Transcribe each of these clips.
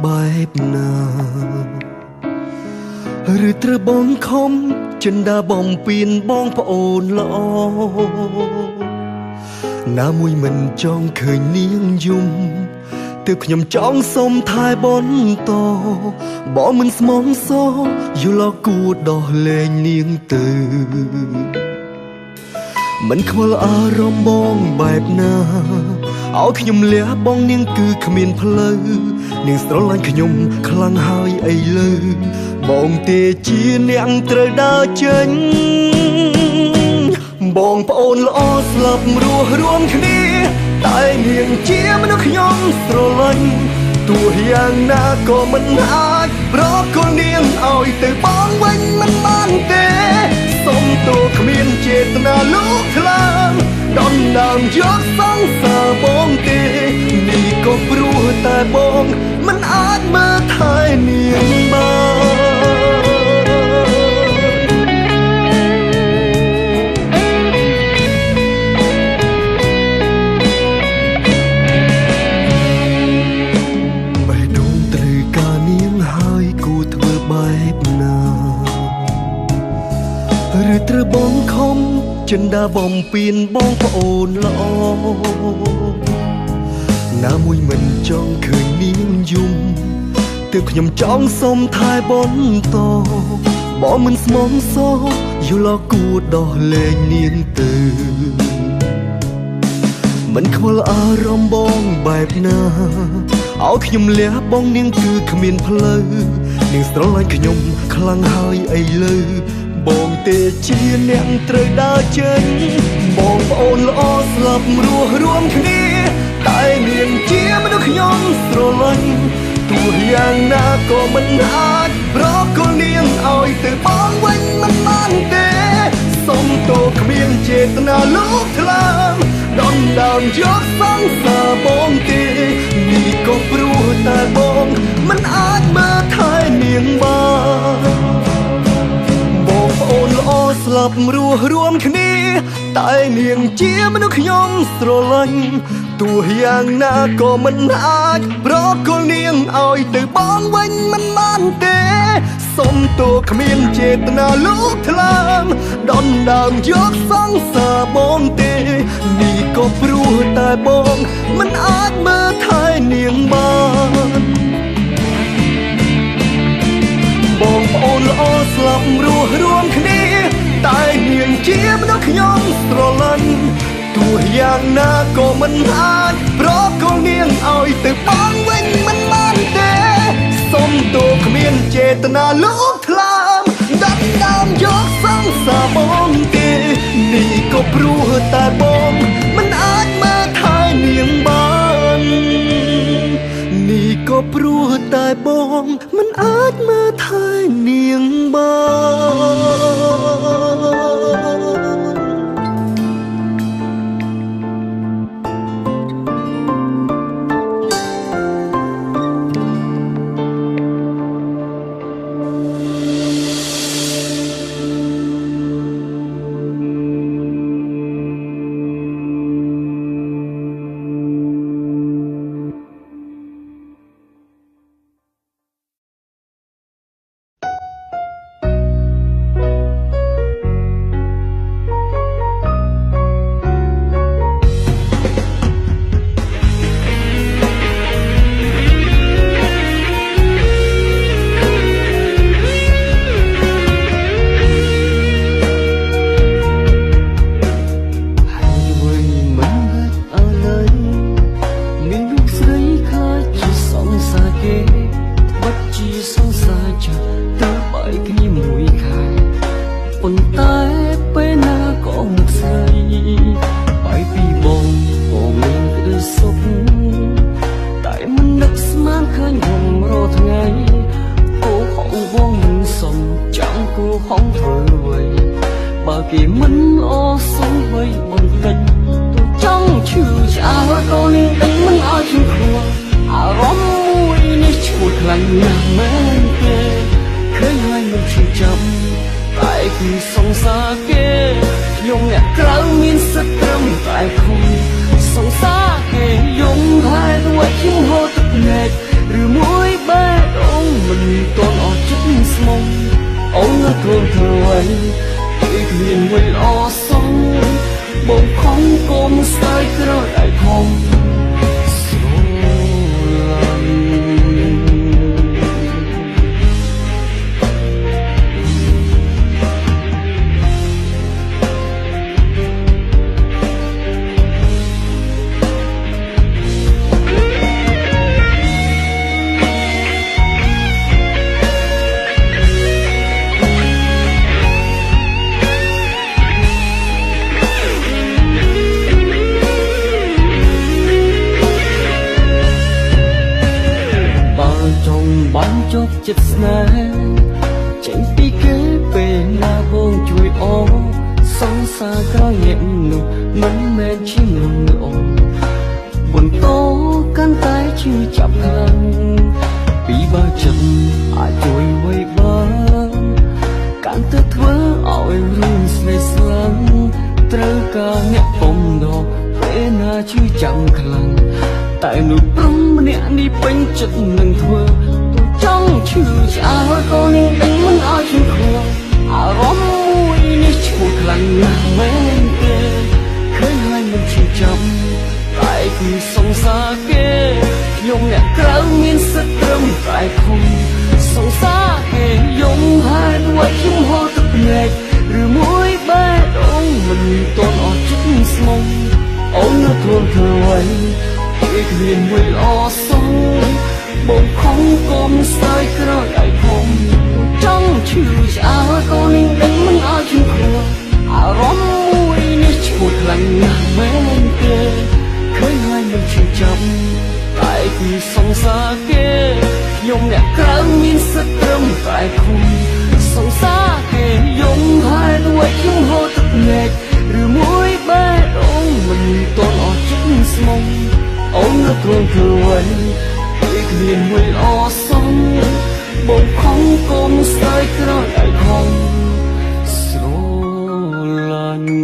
បែបណាឬត្រូវបងខំចិនដាបំពេញបងប្អូនល្អណាមួយមិនចង់ឃើញនាងយំទើបខ្ញុំចង់សុំថែបន្តបងមិនស្មងសយល់គួរដោះលែងនាងទៅមិនខ្វល់អារម្មណ៍បងបែបណាឲ្យខ្ញុំលះបងនាងគឺគ្មានផ្លូវនាងស្រឡាញ់ខ្ញុំខ្លាំងហើយអីលើបងទេជាអ្នកត្រូវដើរចេញបងប្អូនល្អស្លាប់រស់រួមគ្នាតែនាងជាមនុស្សខ្ញុំស្រឡាញ់ទោះយ៉ាងណាក៏មិនអាចប្រគល់នាងឲ្យទៅបងវិញមិនបានទេសុំទោសគ្មានចេតនាលោកខ្លាំងដំដើមយកសង្សារបងទេនេះក៏ព្រោះតែបងមិនអាចមើលថែនាងបានបេះដូងត្រូវការនាងហើយគួរធ្វើបែបណាឬត្រូវបងខំចិនដាបំពេញបងប្អូនល្អណាមួយមិនចង់ឃើញនាងយំទើបខ្ញុំចង់សុំថែបន្តបងមិនស្មងសយល់គួរដោះលែងនាងទៅមិនខ្វល់អារម្មណ៍បងបែបណាឲ្យខ្ញុំលះបងនាងគឺគ្មានផ្លូវនាងស្រឡាញ់ខ្ញុំខ្លាំងហើយអីលើបងទេជាអ្នកត្រូវដើរចេញបងប្អូនល្អស្លាប់រស់រួមគ្នាតែនាងជាមនុស្សខ្ញុំស្រឡាញ់ទោះយ៉ាងណាក៏មិនអាចប្រគល់នាងឲ្យទៅបងវិញមិនបានទេសុំទោសគ្មានចេតនាលោកថ្លើមដំដើមយកសង្សារបងទេនេះក៏ព្រោះតែបងមិនអាចមើលថែនាងបានបងប្អូនល្អស្លាប់រស់រួមគ្នាតែនាងជាមនុស្សខ្ញុំស្រឡាញ់ទោះយ៉ាងណាក៏មិនអាចប្រគល់នាងឲ្យទៅបងវិញមិនបានទេសុំទោសគ្មានចេតនាលោកថ្លើមដំដើមយកសង្សារបងទេនេះក៏ព្រោះតែបងមិនអាចមើលថែនាងបានបងប្អូនល្អស្លាប់រស់រួមគ្នាតែនាងជាមនុស្សខ្ញុំស្រឡាញ់ទោះយ៉ាងណាក៏មិនអាចប្រគល់នាងឲ្យទៅបងវិញមិនបានទេសុំទោសគ្មានចេតនាលោកថ្លើមដាត់ដើមយកសង្សារបងទេនេះក៏ព្រោះតែបងមិនអាចមើលថែនាងបាននេះក៏ព្រោះតែបងមិនអាចមើលថែនាងបានសង្សារគេយំហើយរួចខ្ញុំហូរទឹកភ្នែកឬមួយ បានជប់ចិត្តស្នេហ៍ចេញពីគេពេលណាបងជួយអងសង្សារក្រោយអ្នកនោះមិនមែនជាមនុស្សល្អបន្តកាន់តែជឿចាប់ខ្លាំងពីបើចិត្តអាចជួយໄວបានកាន់តែធ្វើឲ្យរឿងស្នេហ៍ស្លាំងត្រូវការអ្នកពំដកពេលណាជឿចាំខ្លាំងតែនោះព្រមម្នាក់នេះពេញចិត្តនឹងធ្វើចង់ឈឺឆ្អើក៏នឹងដឹងមិនឲ្យឈឺខ្លាំងអារម្មណ៍មួយនេះឈួតខ្លាំងណាស់មែនទេឃើញហើយមិនឈឺចាំតែគឺសង្សារគេខ្ញុំអ្នកក្រៅមានសិទ្ធិត្រឹមតែខំសង្សារគេយំហេតុអ្វីខ្ញុំហត់ទឹកភ្នែកឬមួយបែបអូនមិនតន់អត់ចិត្តស្មុំអូននៅខ្លួនធ្វើអ្វីគេគ្មានមួយល្អសោះបងខំគុំស្ដាយក្រោយឲ្យខំចង់ឈឺឆ្អើក៏នឹងដឹងមិនឲ្យឈឺខ្លួនអារម្មណ៍មួយនេះឈួតខ្លាំងណាស់មែនទេឃើញហើយមិនឈឺចាំតែគឺសង្សារគេខ្ញុំអ្នកក្រៅមានសិទ្ធិត្រឹមតែខំសង្សារគេយំហេតុអ្វីខ្ញុំហត់ទឹកភ្នែកឬមួយបែបអូនមិនតន់អត់ចិត្តស្មុំអូននៅខ្លួនធ្វើអ្វីគេគ្មានមួយល្អសោះបងខំគុំស្ដាយក្រោយឲ្យខំស្រឡាញ់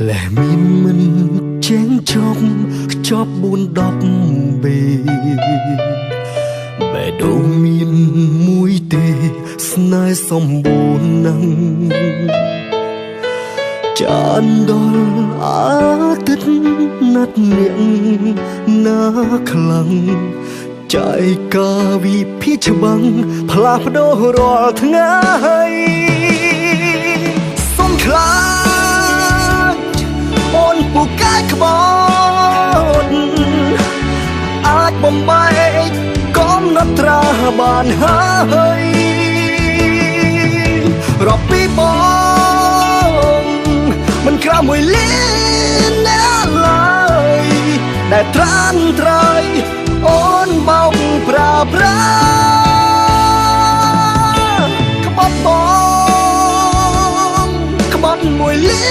លែមានមិនចេញចប់ខ្ចប់4-10ពេបែដូងមានមួយទេស្នេហ៍សម្បូរណាស់ចានដល់អាទិត្យណាត់នាងណាខ្លាំងចែកកាវិភាច្បាំងផ្លាស់ប្ដូររាល់ថ្ងៃសុំខ្លាចអូនពូកែក្បត់អាចបំបែកកំណត់ត្រាបានហើយរាប់ពីបងមិនក្រៅមួយលៀនណាឡើយដែលត្រានត្រៃអូនបោកប្រាក្បត់បងក្បត់មួយលៀ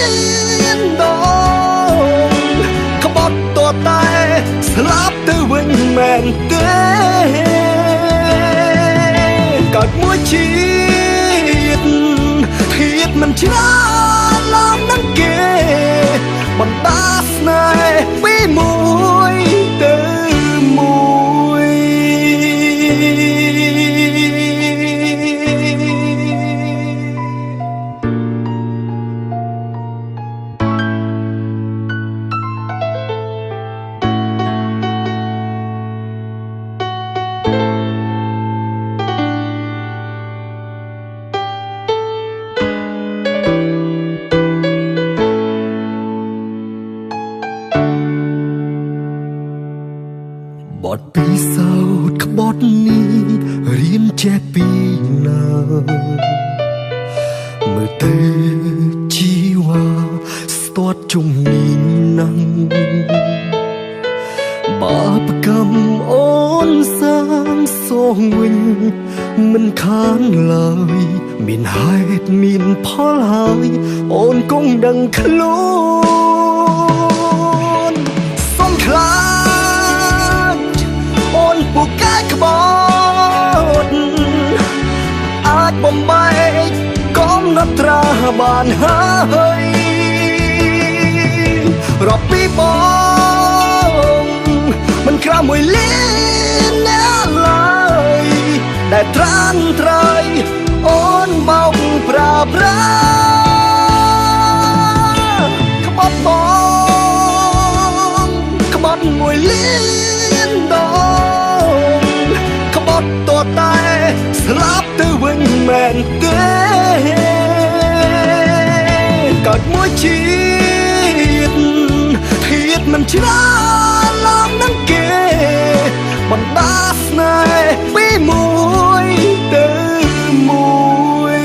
នដងក្បត់តតែស្លាប់ទៅវិញមែនទេកើតមួយជាតិធាតមិនច្រើនឡើងនឹងគេបណ្ដាស្នេហ៍ពីមួយទៅមួយបទពិសោធន៍ក្បត់នេះរៀនចេះពីណាមើលទៅជីវ៉ាស្ទាត់ជំនាញណាស់បាបកម្មអូនសាងសងវិញមិនខានឡើយមានហេតុមានផលហើយអូនគង់ដឹងខ្លួនសុំខ្លាចអូនពូកែក្បត់អាចបំបែកកំណត់ត្រាបានហើយរាប់ពីបងមិនក្រៅមួយលៀនណាឡើយ ត្រានត្រៃអូនបោកប្រាប្រាក្បត់បងក្បត់មួយលានដងក្បត់តតែស្លាប់ទៅវិញមែនទេកើតមួយជាតិធាតមិនច្រើនឡើងនឹងគេបណ្ដាស្នេហ៍ពីមួយទៅមួយ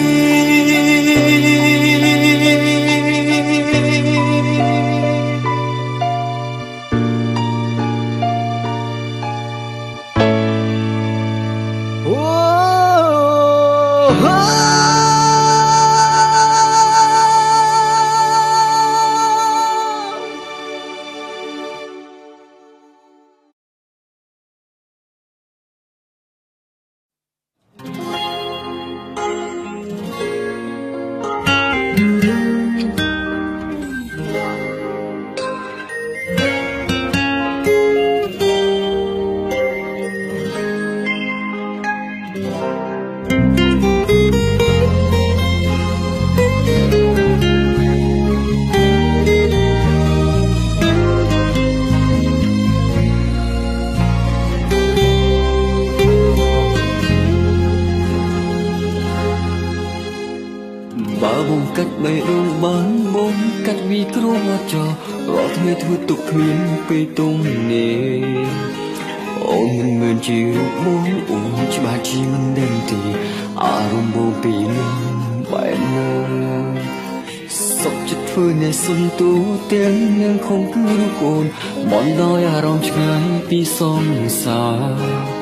កាត់បេះដូងបានបងកាត់វីគ្រោះចោរាល់ថ្ងៃធ្វើទុកគ្មានពេលទុំនេះអូនមិនមែនជារូបបងអូនច្បាស់ជាមិនដឹងទេអារម្មណ៍បងពីនឹងបែបណាសុខចិត្តធ្វើអ្នកសន្ទូទាំងនឹងคงគឺរូបអូនមិនដោយអារម្មណ៍ឆ្ងាយពីសង្សារ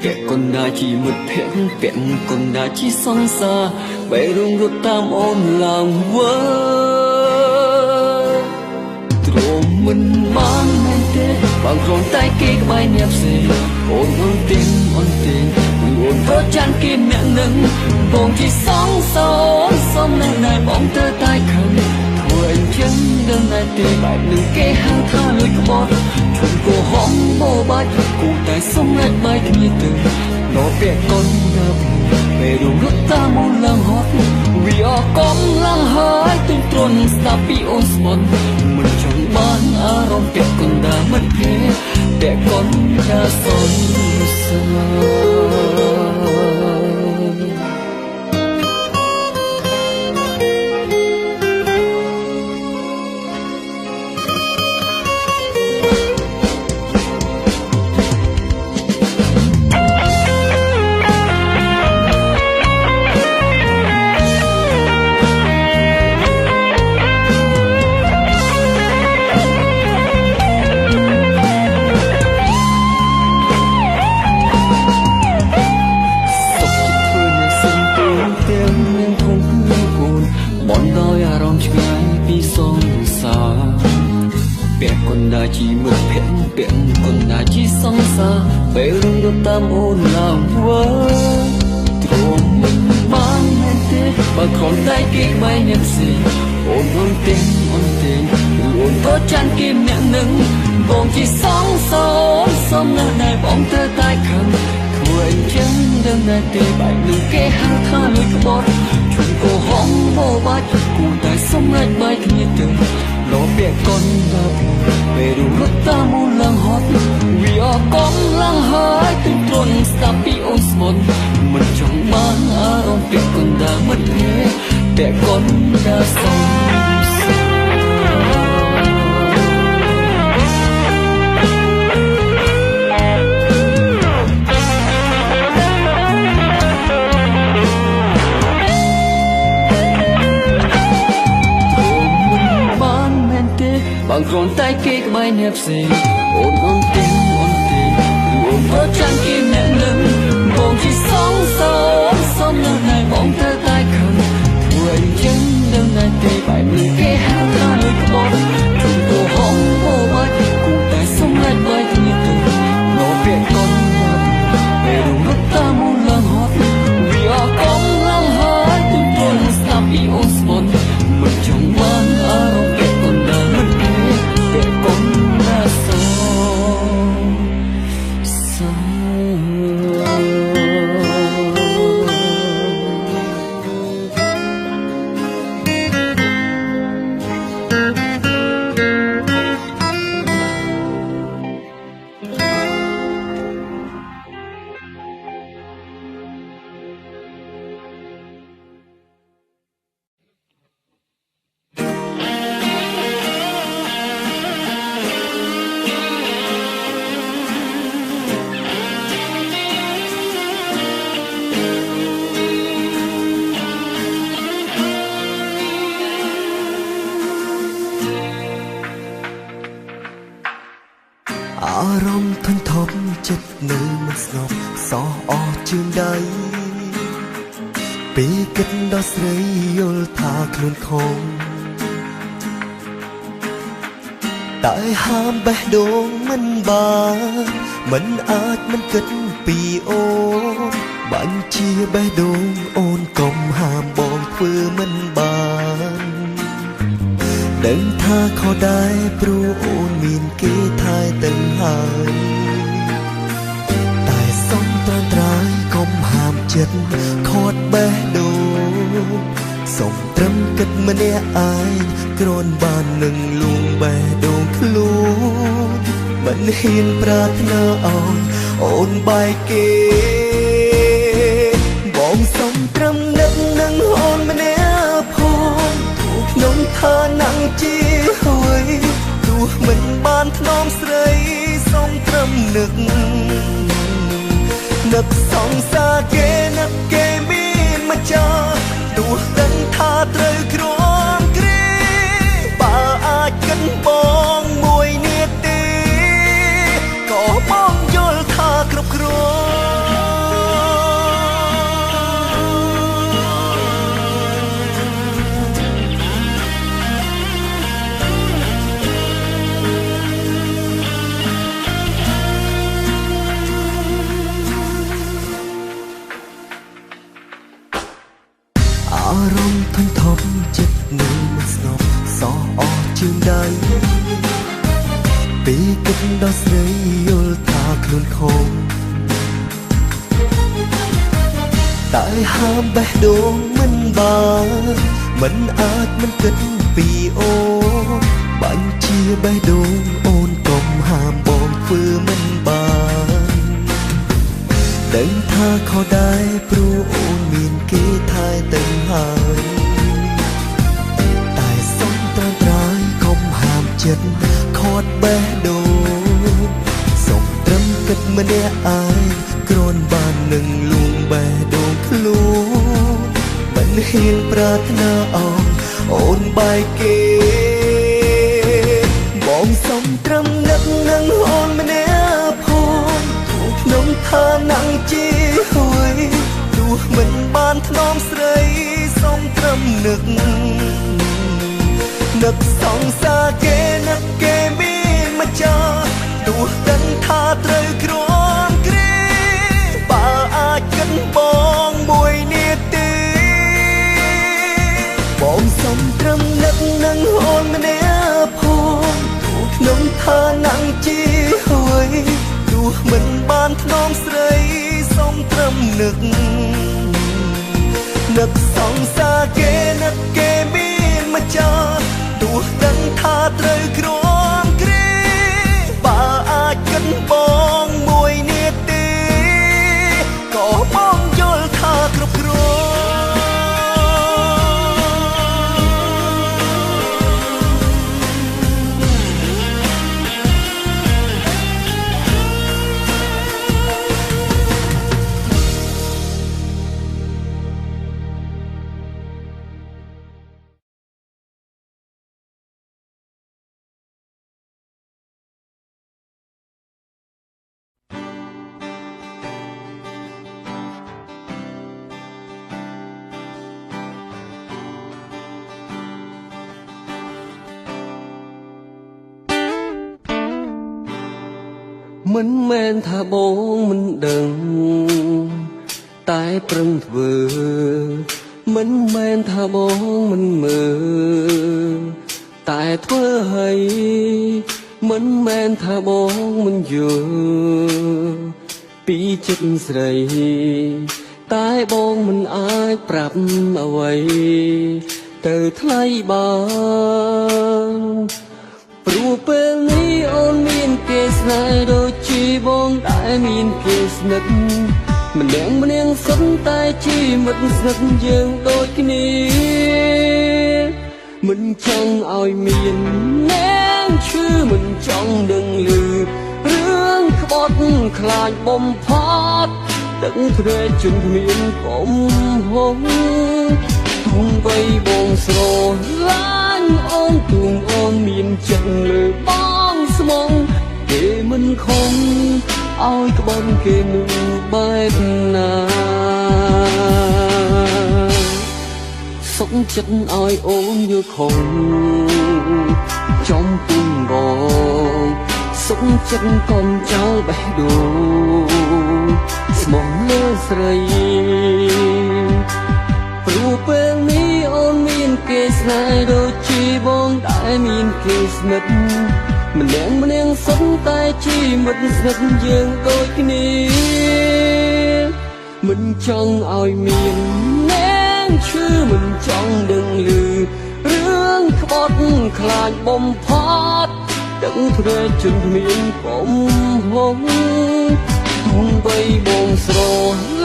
ពាក់កណ្ដាលជាមិត្តភក្តិពាក់កណ្ដាលជាសង្សារបែរងរត់តាមអូនឡើងវើទ្រមមិនបានមែនទេបងគ្រាន់តែគេក្បែរអ្នកផ្សេងអូនអូនទាំងអូនទាំងអូនក៏ចាំគេម្នាក់នឹងបងជាសង្សារសំនៅណែបងទៅតែខឹងធ្វើអញ្ចឹងដឹងតែទេបែបនឹងគេហៅថាលួចក្បត់ជុំកោហងបោបាច់គូតែសំណាច់បែកគ្នាទៅនៅពាក់កូនដើមពេលរត់តាមអូនឡើងហត់វាអកកំឡើងហើយទន្ទ្រាន់ស្ដាប់ពីអូនស្មត់មិនចង់បានអារម្មណ៍ពាក់កណ្ដាលមិនគេពាក់កណ្ដាលសន្ជាមិត្តភក្តិពាក់កណ្ដាលជាសង្សារពេលរត់តាមអូនឡើងវើទ្រមមិនបានមែនទេបើគ្រាន់តែគេក្បែរអ្នកផ្សេងអូនអូនទាំងអូនទាំងអូនក៏ចាំគេម្នាក់នឹងបងជាសង្សារសំណាស់ដែលបងទៅតែខឹងធ្វើអញ្ចឹងដឹងតែទេបែបនឹងគេហៅថាលួចក្បត់ជុំកោហងបោបាច់គូតែសំណាច់បែកគ្នាទៅលោពាក់កណ្ដាលពេលរត់តាមអូនឡើងហត់វាអកកំឡើងហើយទន្ទ្រាន់ស្ដាប់ពីអូនស្មត់មិនចង់បានអារម្មណ៍ពាក់កណ្ដាលមិនទេពាក់កណ្ដាលសង្សារបងគ្រាន់តែគេក្បែរអ្នកផ្សេងអូនអូនទាំងអូនទាំងអូនក៏ចាំគេម្នាក់នឹងបងជាសង្សារសំនៅតែបងទៅតែខឹងធ្វើអញ្ចឹងដឹងតែទេបែបនេះគេហៅថាលួចក្បត់ជុំកោហងបោបាច់គូតែសំណាច់បែកគ្នាទៅនៅពាក់កណ្ដាលពេលរត់តាមអូនឡើងហត់វាអកកំឡើងហើយទន្ទ្រាន់ស្ដាប់ពីអូនស្មត់មិនចង់បានអារម្មណ៍ពាក់កណ្ដាលមិនពាក់កណ្ដាលស ពេលគិតដល់ស្រីយល់ថាខ្លួនខំតែហាមបេះដូងមិនបានមិនអាចមិនគិតពីអូនបាញ់ជាបេះដូងអូនកុំហាមបងធ្វើមិនបានដឹងថាខុសដែរព្រោះអូនមានគេថែទាំងហើយតែសុំត្រាំត្រាយកុំហាមចិត្តខាត់បេះដូងសុំត្រឹមគិតម្នាក់ឯងគ្រាន់បាននឹងលួងបេះដូងខ្លួនមិនហ៊ានប្រាថ្នាឲ្យអូនបែកគេបងសុំត្រឹមនឹកនឹងអូនម្នាក់ផងក្នុងឋានៈជាហើយទោះមិនបានថ្នមស្រីសុំត្រឹមនឹកសងសាគេនឹកគេមានម្ចាស់ទោះដឹងថាត្រូវក្រំគ្រាបើអាចកិនបងមួយនាទីក៏បងយល់ថាគ្រប់គ្រាន់អារម្មណ៍ធំធំចិត្តនឹងមិនស្ងប់សោះអស់ជាងដៃពេលគិតដល់ស្រីយល់ថាខ្លួនខំតែហាមបេះដូងមិនបានមិនអាចមិនគិតពីអូនបាញ់ជាបេះដូងអូនកុំហាមបងធ្វើមិនបានដឹងថាខុសដែរព្រោះអូនមានគេថែទាំងហើយតែសុំត្រាំត្រាយកុំហាមចិត្តខាត់បេះដូងសុំត្រឹមគិតម្នាក់ឯងគ្រាន់បាននឹងលួងបេះដូងខ្លួនមិនហ៊ានប្រាថ្នាឲ្យអូនបែកគេបងសុំត្រឹមនឹកនឹងអូនម្នាក់ផងក្នុងឋានៈជាហើយទោះមិនបានថ្នមស្រីសុំត្រឹមនឹកសងសាគេនឹកគេមានម្ចាស់ទោះដឹងថាត្រូវក្រំគ្រាបើអាចកិនបងមួយនាទីបងសុំត្រឹមនឹកនឹងអូនម្នាក់ផងក្នុងឋានៈជាហើយទោះមិនបានថ្នមស្រីសុំត្រឹមនឹកសងសាគេនឹកគេមានម្ចាស់ទោះដឹងថាត្រូវក្រំគ្រាបើអាចកិនបងមួយនាទីក៏បងយល់ថាគ្រប់គ្រាន់មិនមែនថាបងមិនដឹងតែប្រឹងធ្វើមិនមែនថាបងមិនមើលតែធ្វើឲ្យមិនមែនថាបងមិនយល់ពីចិត្តស្រីតែបងមិនអាចប្រាប់អ្វីទៅថ្លៃបានព្រោះពេលនេះអូនមានគេស្នេហ៍ដូចជាបងដែលមានគេស្និទ្ធម្នាក់សុទ្ធតែជាមិត្តស្និទ្ធយើងដូចគ្នាមិនចង់ឲ្យមាននាងឈឺមិនចង់ដឹងឮរឿងក្បត់ខ្លាចបំផុតដឹងព្រែជន់គ្មានកំហុសទុំបីបងស្រឡាញ់អូនទួងអូនមានចិត្តលើបងស្មងគេមិនខំ ឲ្យក្បន់គេនោះបែបណាសុខចិត្តឲ្យអូនយល់ខុសចំពុំបងសុខចិត្តកុំចោលបេះដូងស្មោះលើស្រីព្រោះពេលនេះអូនមានគេស្នេហ៍ដូចជាបងដែលមានគេស្និទ្ធម្នាក់សុទ្ធតែជាមិត្តស្និទ្ធយើងដូចគ្នាមិនចង់ឲ្យមានអ្នកឈឺមិនចង់ដឹងឮរឿងក្បត់ខ្លាចបំផុតដឹងព្រែជនគ្មានកំហុសhôm bayបងស្រ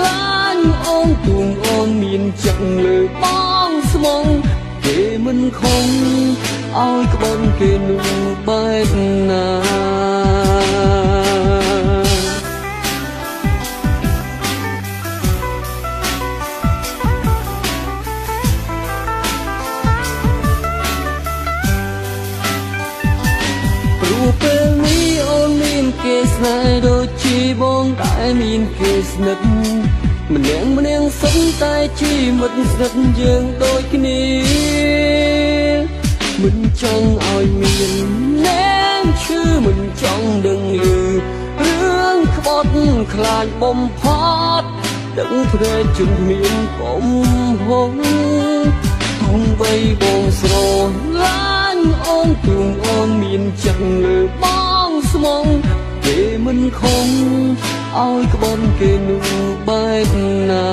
ឡាញ់អូនទួងអូនមានចិត្តលើបងស្មងគេមិនខំឲ្យក្បន់គេនោះបែបណាព្រោះពេលនេះអូនមានគេស្នេហ៍ដូចជាបងដែលមានគេស្និទ្ធម្នាក់សុទ្ធតែជាមិត្តស្និទ្ធយើងដូចគ្នាមិនចង់ឲ្យមានអ្នកឈឺមិនចង់ដឹងឮរឿងក្បត់ខ្លាចបំផុតដឹងព្រែជនគ្មានកំហុសhôm bayបងស្រឡាញ់អូនទួងអូនមានចិត្តលើបងស្មងគេមិនខំឲ្យក្បន់គេនោះបែបណា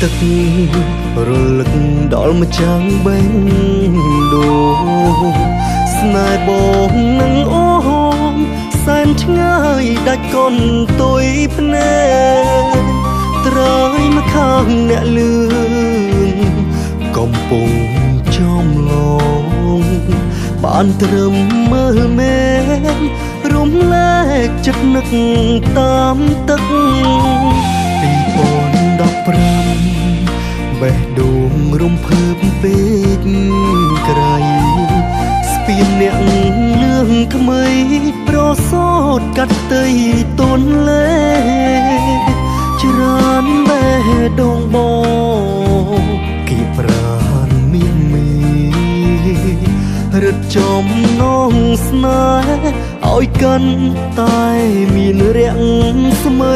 ទឹករលឹកដល់ម្ចាំងបេះដូងស្នេហ៍បងនឹងអូនសែនឆ្ងាយដាច់កូនទុយភ្នែកត្រើយមកខាងអ្នកលឿនកំពុងចំឡងបានត្រឹមមើលមែនរំលែកចិត្តនឹកតាមទឹក2015បេះដូងរំភើបពេកក្រៃស្ពានអ្នកលឿងថ្មីប្រសោតកាត់ផ្ទៃទន់លេច្រើនបេះដូងបងគីប្រានមានមីរត់ចំណងស្នេហ៍ឲ្យកាន់តែមានរាំងស្មី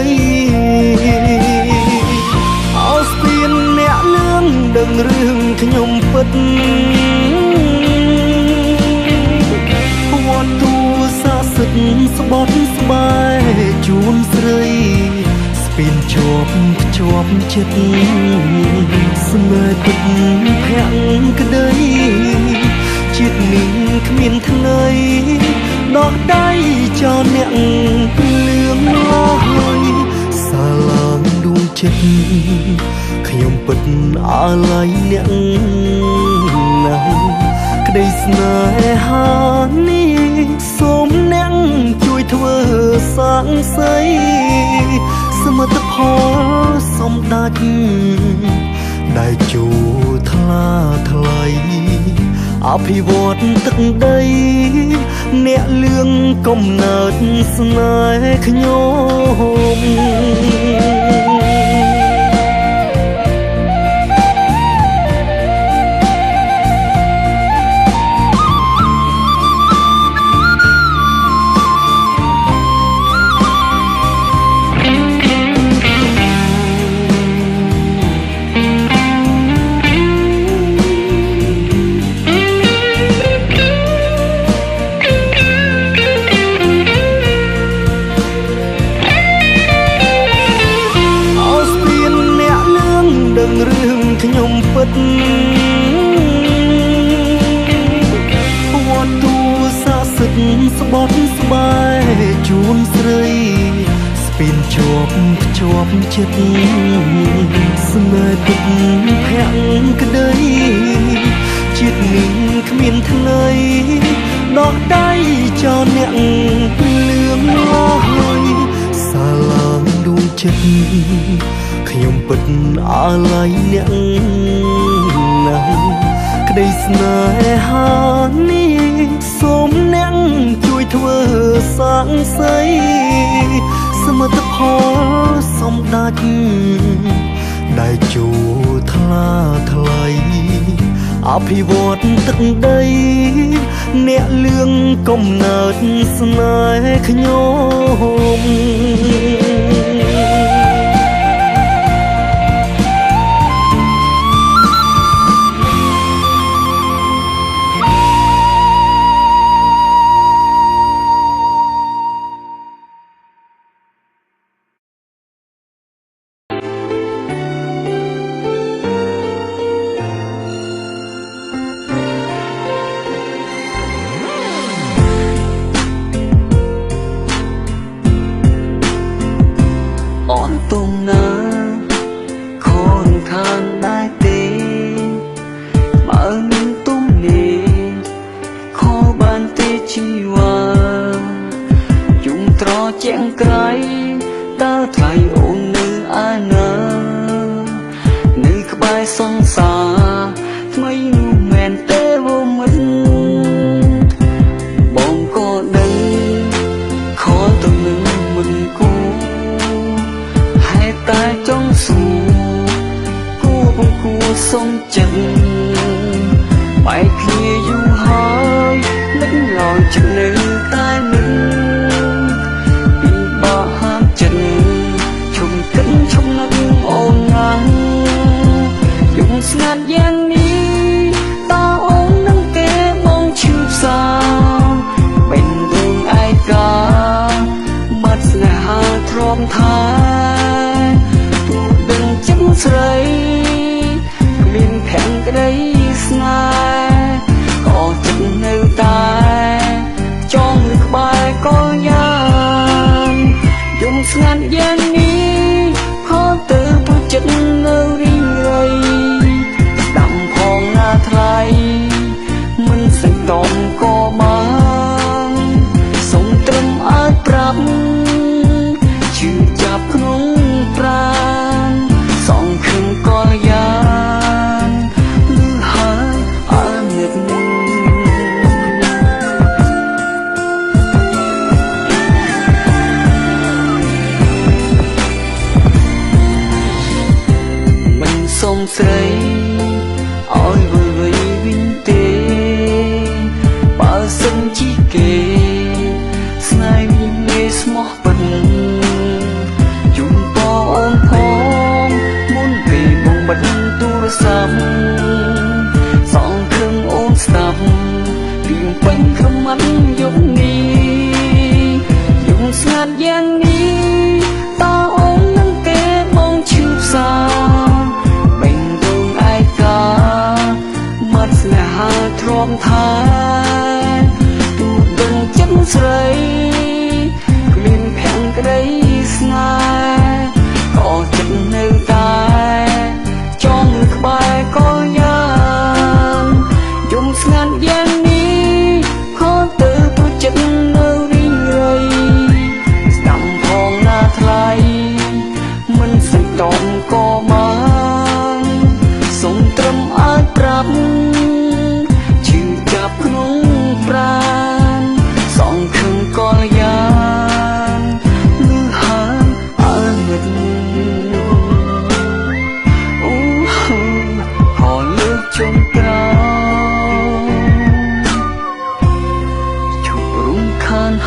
ស្ពានអ្នកលឿងដឹងរឿងខ្ញុំពិតវត្តទូសាសិទ្ធស្បត់ស្បែជូនស្រីស្ពានជាប់ភ្ជាប់ចិត្តស្នេហ៍ពិតភាក់ក្តីជាតិនេះគ្មានថ្ងៃដោះដៃចោលអ្នកលឿងឡើយសាឡើងដួងចិត្តខ្ញុំពិតអាឡ័យអ្នកណាស់ក្តីស្នេហានេះសូមអ្នកជួយធ្វើសាងសីសមិទ្ធផលសម្ដេចដែលជួថ្លាថ្លៃអភិវឌ្ឍទឹកដីអ្នកលឿងកំណើតស្នេហ៍ខ្ញុំ បត់ស្បែកជូនស្រីស្ពានជាប់ភ្ជាប់ចិត្តស្នេហ៍ពិតភក្ក្តីជាតិនេះគ្មានថ្ងៃដោះដៃចោលអ្នកលឿងឡើយសាឡាងដួងចិត្តខ្ញុំពិតអាឡ័យអ្នកណាស់ក្តីស្នេហានេះសូមអ្នកជួយធ្វើសាងសីសមិទ្ធផលសម្ដេចដែលជួថ្លាថ្លៃអភិវឌ្ឍទឹកដីអ្នកលឿងកំណើតស្នេហ៍ខ្ញុំ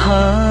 hờ